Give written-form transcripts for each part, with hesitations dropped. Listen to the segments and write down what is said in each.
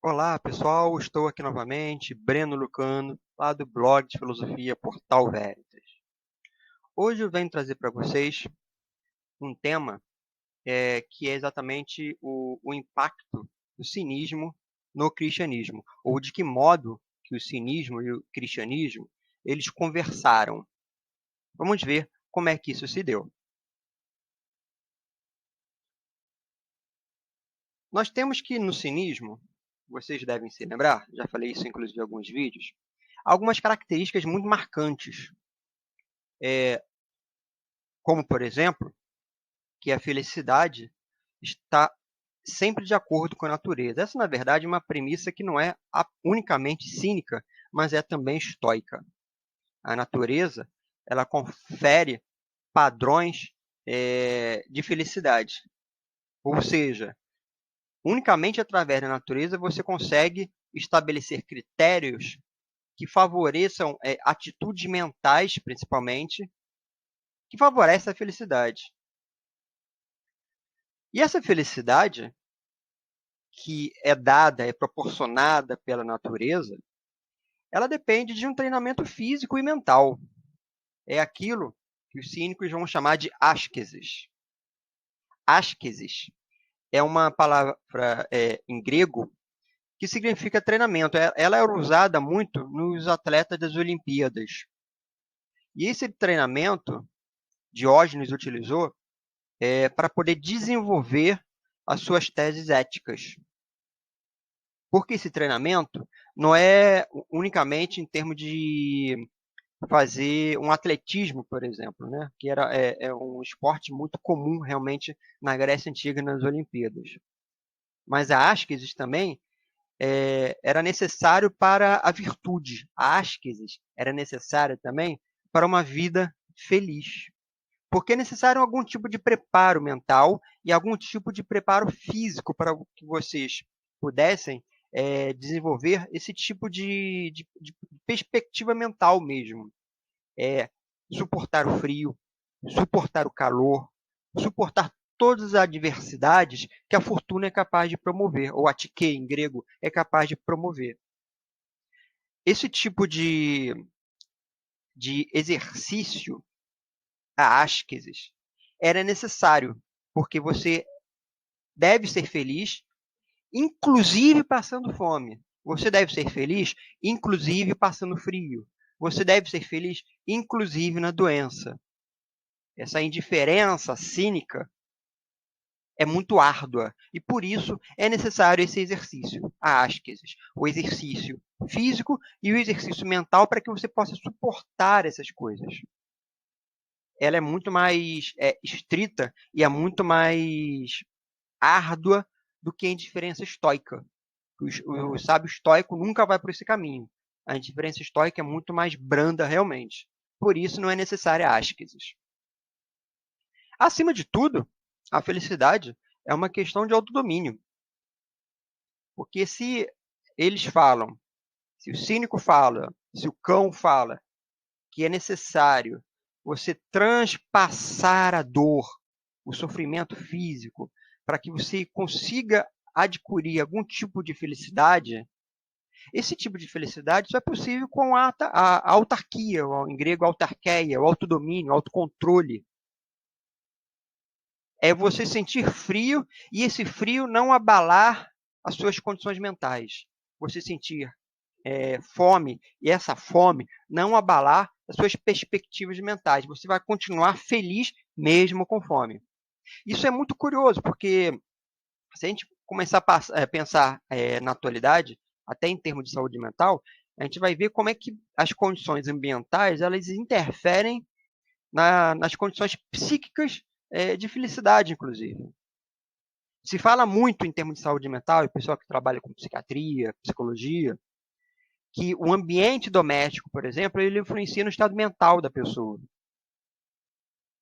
Olá, pessoal. Estou aqui novamente, Breno Lucano, lá do blog de filosofia Portal Veritas. Hoje eu venho trazer para vocês um tema que é exatamente o impacto do cinismo no cristianismo, ou de que modo que o cinismo e o cristianismo eles conversaram. Vamos ver como é que isso se deu. Nós temos que no cinismo, vocês devem se lembrar, já falei isso inclusive em alguns vídeos, algumas características muito marcantes. Como, por exemplo, que a felicidade está sempre de acordo com a natureza. Essa, na verdade, é uma premissa que não é unicamente cínica, mas é também estoica. A natureza, ela confere padrões de felicidade. Ou seja, unicamente através da natureza você consegue estabelecer critérios que favoreçam atitudes mentais, principalmente, que favorecem a felicidade. E essa felicidade, que é dada, é proporcionada pela natureza, ela depende de um treinamento físico e mental. É aquilo que os cínicos vão chamar de askesis. Askesis é uma palavra em grego que significa treinamento. Ela é usada muito nos atletas das Olimpíadas. E esse treinamento, Diógenes utilizou para poder desenvolver as suas teses éticas. Porque esse treinamento não é unicamente em termos de fazer um atletismo, por exemplo, né? Que é um esporte muito comum realmente na Grécia Antiga e nas Olimpíadas. Mas a askesis também era necessário para a virtude. A askesis era necessária também para uma vida feliz. Porque é necessário algum tipo de preparo mental e algum tipo de preparo físico para que vocês pudessem desenvolver esse tipo de perspectiva mental mesmo. É suportar o frio, suportar o calor, suportar todas as adversidades que a fortuna é capaz de promover, ou a tike, em grego, é capaz de promover. Esse tipo de exercício, a askesis, era necessário, porque você deve ser feliz, inclusive passando fome. Você deve ser feliz, inclusive passando frio. Você deve ser feliz, inclusive na doença. Essa indiferença cínica é muito árdua e por isso é necessário esse exercício, a askesis, o exercício físico e o exercício mental para que você possa suportar essas coisas. Ela é muito mais estrita e é muito mais árdua do que a indiferença estoica. O sábio estoico nunca vai por esse caminho. A indiferença estoica é muito mais branda realmente. Por isso não é necessária a askesis. Acima de tudo, a felicidade é uma questão de autodomínio. Porque se eles falam, se o cínico fala, se o cão fala que é necessário você transpassar a dor, o sofrimento físico, para que você consiga adquirir algum tipo de felicidade, esse tipo de felicidade só é possível com a autarquia, em grego autarqueia, o autodomínio, o autocontrole. É você sentir frio e esse frio não abalar as suas condições mentais. Você sentir fome e essa fome não abalar as suas perspectivas mentais. Você vai continuar feliz mesmo com fome. Isso é muito curioso, porque se a gente começar a pensar na atualidade, até em termos de saúde mental, a gente vai ver como é que as condições ambientais elas interferem nas condições psíquicas de felicidade, inclusive. Se fala muito em termos de saúde mental, e o pessoal que trabalha com psiquiatria, psicologia, que o ambiente doméstico, por exemplo, ele influencia no estado mental da pessoa.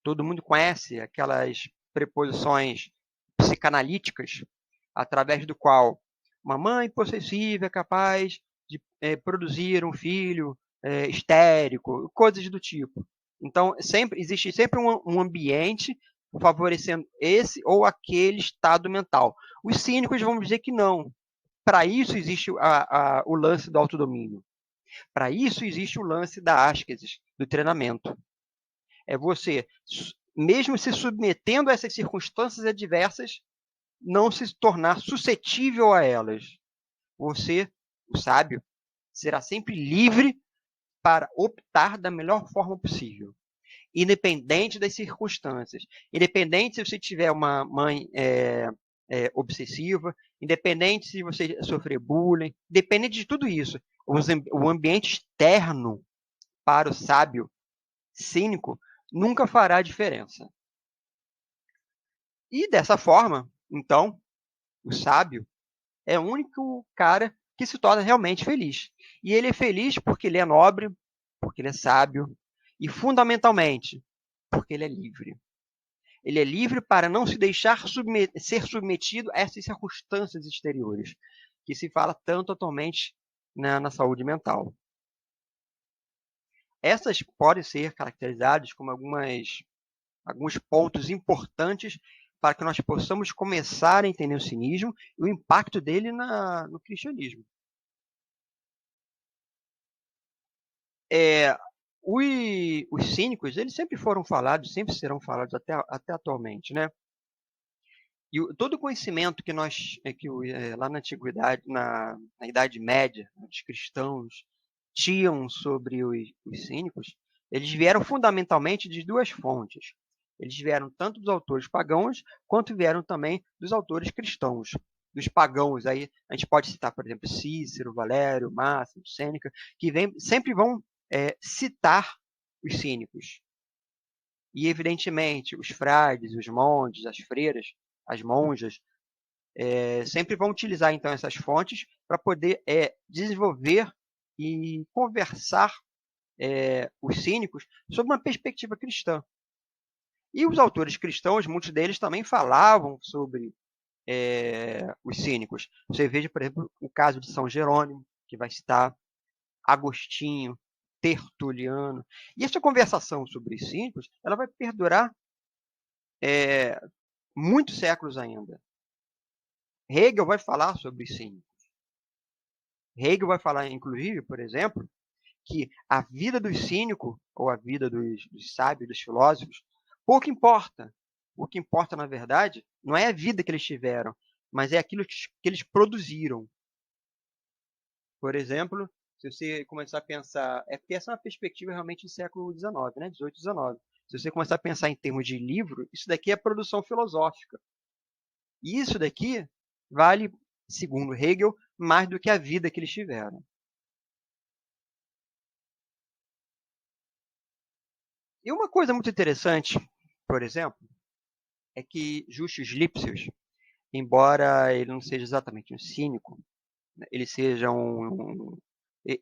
Todo mundo conhece aquelas preposições psicanalíticas, através do qual uma mãe possessiva é capaz de produzir um filho histérico, coisas do tipo. Então, existe sempre um ambiente favorecendo esse ou aquele estado mental. Os cínicos vão dizer que não, para isso existe o lance do autodomínio. Para isso existe o lance da ascese, do treinamento. É você, mesmo se submetendo a essas circunstâncias adversas, não se tornar suscetível a elas. Você, o sábio, será sempre livre para optar da melhor forma possível, independente das circunstâncias, independente se você tiver uma mãe obsessiva, independente se você sofrer bullying, independente de tudo isso. O ambiente externo para o sábio cínico nunca fará diferença. E dessa forma, então, o sábio é o único cara que se torna realmente feliz. E ele é feliz porque ele é nobre, porque ele é sábio e, fundamentalmente, porque ele é livre. Ele é livre para não se deixar ser submetido a essas circunstâncias exteriores, que se fala tanto atualmente na saúde mental. Essas podem ser caracterizadas como alguns pontos importantes para que nós possamos começar a entender o cinismo e o impacto dele no cristianismo. Os cínicos, eles sempre foram falados, sempre serão falados até atualmente, né? E todo o conhecimento que lá na antiguidade, na Idade Média, os cristãos tinham sobre os cínicos, eles vieram fundamentalmente de duas fontes. Eles vieram tanto dos autores pagãos, quanto vieram também dos autores cristãos. Dos pagãos, aí a gente pode citar, por exemplo, Cícero, Valério, Máximo, Sêneca, que sempre vão citar os cínicos. E, evidentemente, os frades, os monges, as freiras, as monjas, sempre vão utilizar, então, essas fontes para poder desenvolver e conversar os cínicos sob uma perspectiva cristã. E os autores cristãos, muitos deles também falavam sobre os cínicos. Você veja, por exemplo, o caso de São Jerônimo, que vai citar Agostinho, Tertuliano. E essa conversação sobre os cínicos, ela vai perdurar muitos séculos ainda. Hegel vai falar sobre os cínicos. Hegel vai falar, inclusive, por exemplo, que a vida do cínico, ou a vida dos sábios, dos filósofos, pouco importa. O que importa, na verdade, não é a vida que eles tiveram, mas é aquilo que eles produziram. Por exemplo, se você começar a pensar... porque essa é uma perspectiva realmente do século XIX, né? 18 e 19. Se você começar a pensar em termos de livro, isso daqui é produção filosófica. E isso daqui vale, segundo Hegel, mais do que a vida que eles tiveram. E uma coisa muito interessante, por exemplo, é que Justus Lipsius, embora ele não seja exatamente um cínico, ele seja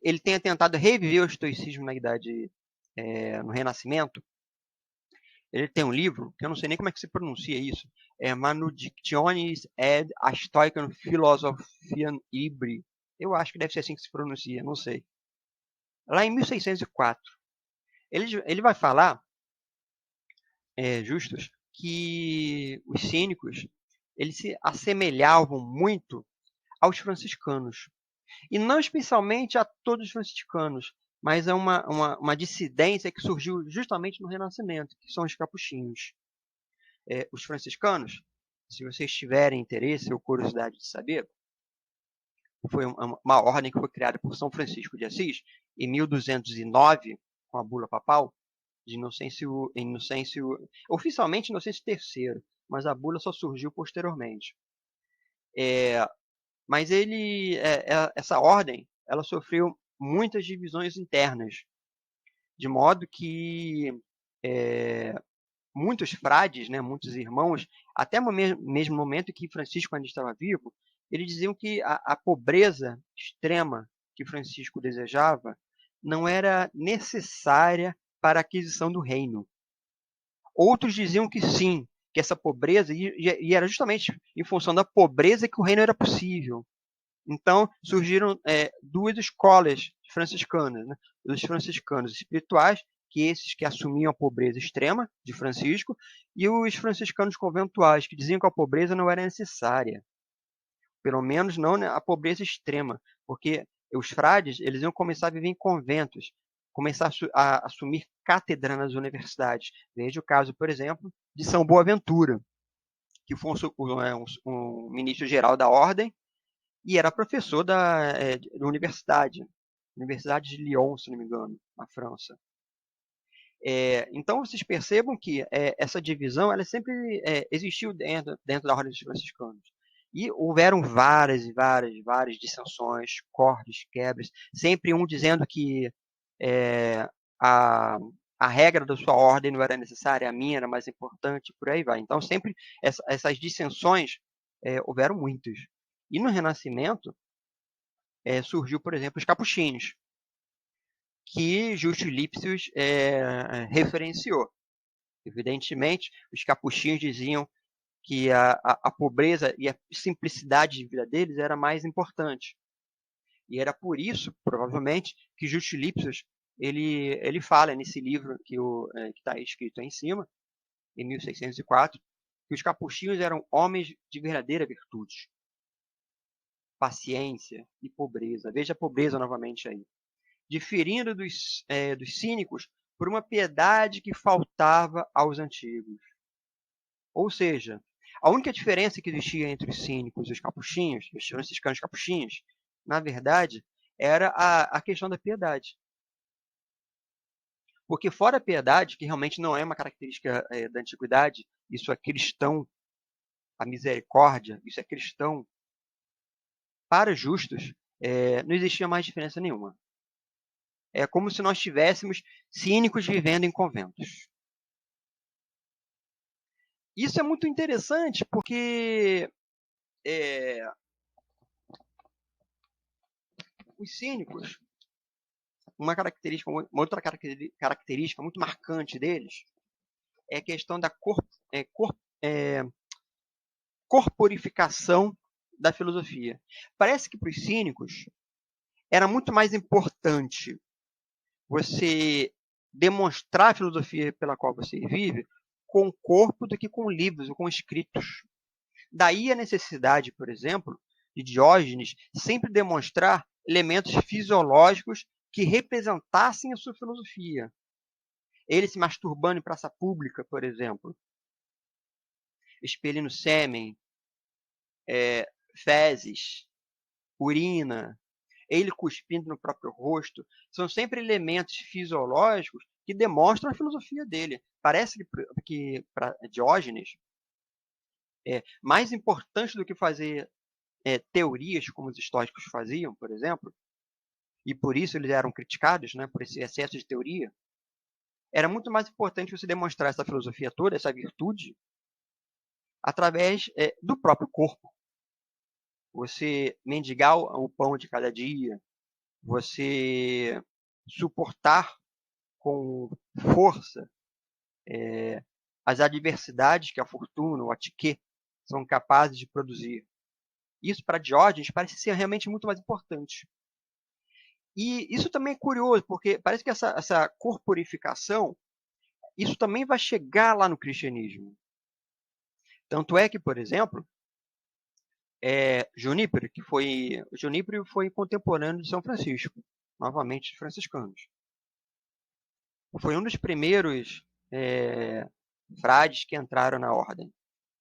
ele tenha tentado reviver o estoicismo no Renascimento. Ele tem um livro, que eu não sei nem como é que se pronuncia isso, Manudictionis ed Stoicam Philosophiam Ibri. Eu acho que deve ser assim que se pronuncia, não sei. Lá em 1604. Ele vai falar, Justus, que os cínicos eles se assemelhavam muito aos franciscanos. E não especialmente a todos os franciscanos, mas é uma dissidência que surgiu justamente no Renascimento, que são os capuchinhos. Os franciscanos, se vocês tiverem interesse ou curiosidade de saber, foi uma ordem que foi criada por São Francisco de Assis em 1209, com a bula papal, de Inocêncio, oficialmente Inocêncio III, mas a bula só surgiu posteriormente. Mas essa ordem, ela sofreu muitas divisões internas, de modo que muitos frades, né, muitos irmãos, até o mesmo momento que Francisco ainda estava vivo, eles diziam que a pobreza extrema que Francisco desejava não era necessária para a aquisição do reino. Outros diziam que sim, que essa pobreza, e era justamente em função da pobreza que o reino era possível. Então, surgiram duas escolas franciscanas, né? Os franciscanos espirituais, que esses que assumiam a pobreza extrema de Francisco, e os franciscanos conventuais, que diziam que a pobreza não era necessária. pelo menos não a pobreza extrema, porque os frades eles iam começar a viver em conventos, começar a assumir cátedra nas universidades. Veja o caso, por exemplo, de São Boaventura, que foi um ministro-geral da ordem e era professor da Universidade de Lyon, se não me engano, na França. Então, vocês percebam que essa divisão ela sempre existiu dentro da Ordem dos Franciscanos. E houveram várias e várias dissensões, cortes, quebras, sempre um dizendo que a, a regra da sua ordem não era necessária, a minha era mais importante, por aí vai. Então, sempre essas dissensões houveram muitas. E no Renascimento surgiu, por exemplo, os capuchinhos, que Justo Lipsius referenciou. Evidentemente, os capuchinhos diziam que a pobreza e a simplicidade de vida deles era mais importante. E era por isso, provavelmente, que Justo Lipsius ele fala nesse livro que está escrito aí em cima, em 1604, que os capuchinhos eram homens de verdadeira virtude, paciência e pobreza. Veja a pobreza novamente aí. Diferindo dos cínicos por uma piedade que faltava aos antigos. Ou seja, a única diferença que existia entre os cínicos e os capuchinhos, os franciscanos capuchinhos, na verdade, era a questão da piedade. Porque fora a piedade, que realmente não é uma característica da antiguidade, isso é cristão, a misericórdia, isso é cristão, para justos, não existia mais diferença nenhuma. É como se nós tivéssemos cínicos vivendo em conventos. Isso é muito interessante porque os cínicos, uma outra característica muito marcante deles é a questão da corporificação da filosofia. Parece que para os cínicos era muito mais importante você demonstrar a filosofia pela qual você vive com o corpo do que com livros ou com escritos. Daí a necessidade, por exemplo, de Diógenes sempre demonstrar elementos fisiológicos que representassem a sua filosofia. Ele se masturbando em praça pública, por exemplo, expelindo sêmen, fezes, urina, ele cuspindo no próprio rosto, são sempre elementos fisiológicos que demonstram a filosofia dele. Parece que para Diógenes, mais importante do que fazer teorias como os estoicos faziam, por exemplo, e por isso eles eram criticados, né, por esse excesso de teoria, era muito mais importante você demonstrar essa filosofia toda, essa virtude, através do próprio corpo. Você mendigar o pão de cada dia, você suportar com força as adversidades que a fortuna, o atiquê, são capazes de produzir. Isso para Diógenes parece ser realmente muito mais importante. E isso também é curioso, porque parece que essa corporificação, isso também vai chegar lá no cristianismo. Tanto é que, por exemplo, Junípero foi contemporâneo de São Francisco, novamente franciscanos. Foi um dos primeiros frades que entraram na ordem.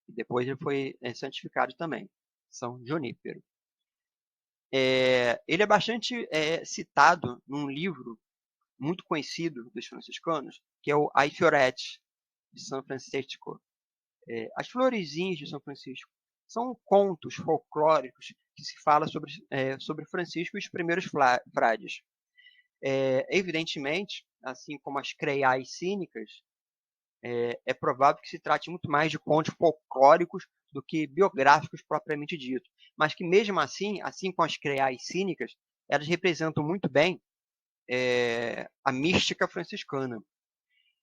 E depois ele foi santificado também, São Junípero. Ele é bastante citado num livro muito conhecido dos franciscanos, que é o Ai Fioretti, de São Francisco. As Florezinhas de São Francisco são contos folclóricos que se fala sobre Francisco e os primeiros frades. Evidentemente, assim como as creiais cínicas, é provável que se trate muito mais de contos folclóricos do que biográficos propriamente dito. Mas que mesmo assim como as creiais cínicas, elas representam muito bem a mística franciscana.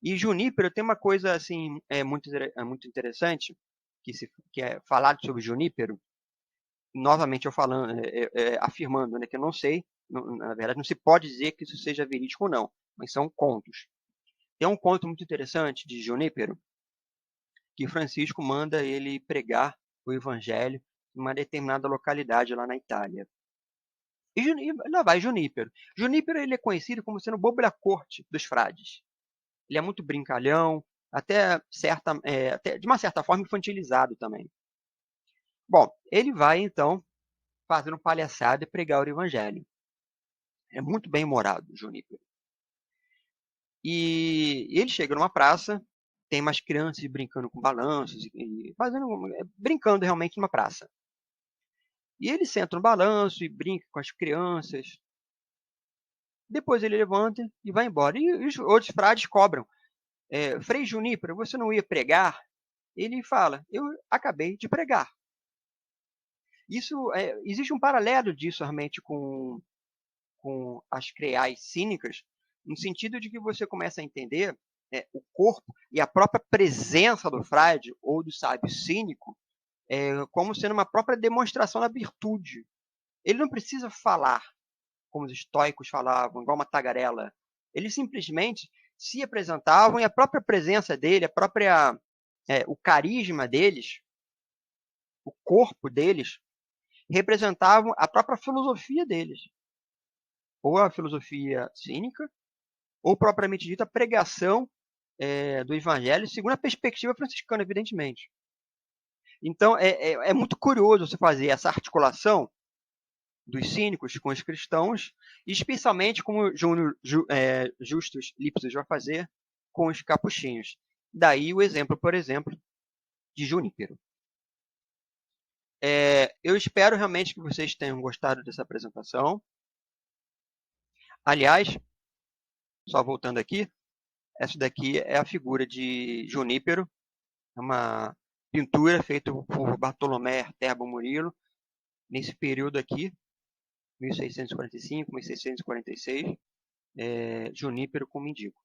E Junípero tem uma coisa assim muito interessante que é falado sobre Junípero. Novamente eu falando, afirmando, né, que eu não sei, na verdade não se pode dizer que isso seja verídico ou não, mas são contos. Tem um conto muito interessante de Junípero que Francisco manda ele pregar o evangelho em uma determinada localidade lá na Itália. E lá vai Junípero. Junípero ele é conhecido como sendo o bobo da corte dos frades. Ele é muito brincalhão, até de uma certa forma infantilizado também. Bom, ele vai então fazendo palhaçada e pregar o evangelho. É muito bem humorado, Junípero. E ele chega numa praça, tem umas crianças brincando com balanços brincando realmente numa praça. E ele senta no balanço e brinca com as crianças. Depois ele levanta e vai embora. E os outros frades cobram. Frei Junípero, você não ia pregar? Ele fala, eu acabei de pregar. Existe um paralelo disso realmente com as creais cínicas, no sentido de que você começa a entender o corpo e a própria presença do frade ou do sábio cínico como sendo uma própria demonstração da virtude. Ele não precisa falar como os estoicos falavam, igual uma tagarela. Eles simplesmente se apresentavam e a própria presença dele, o carisma deles, o corpo deles, representavam a própria filosofia deles. Ou a filosofia cínica, ou propriamente dita a pregação do evangelho, segundo a perspectiva franciscana, evidentemente. Então, é muito curioso você fazer essa articulação dos cínicos com os cristãos, especialmente como Justus Lipsius vai fazer com os capuchinhos. Daí o exemplo, por exemplo, de Junípero. Eu espero realmente que vocês tenham gostado dessa apresentação. Aliás, só voltando aqui, essa daqui é a figura de Junípero, é uma pintura feita por Bartolomé Terbo Murilo, nesse período aqui, 1645, 1646, Junípero como mendigo.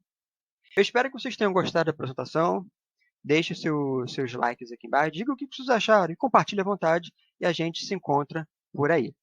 Eu espero que vocês tenham gostado da apresentação. Deixe seus likes aqui embaixo, diga o que vocês acharam e compartilhe à vontade e a gente se encontra por aí.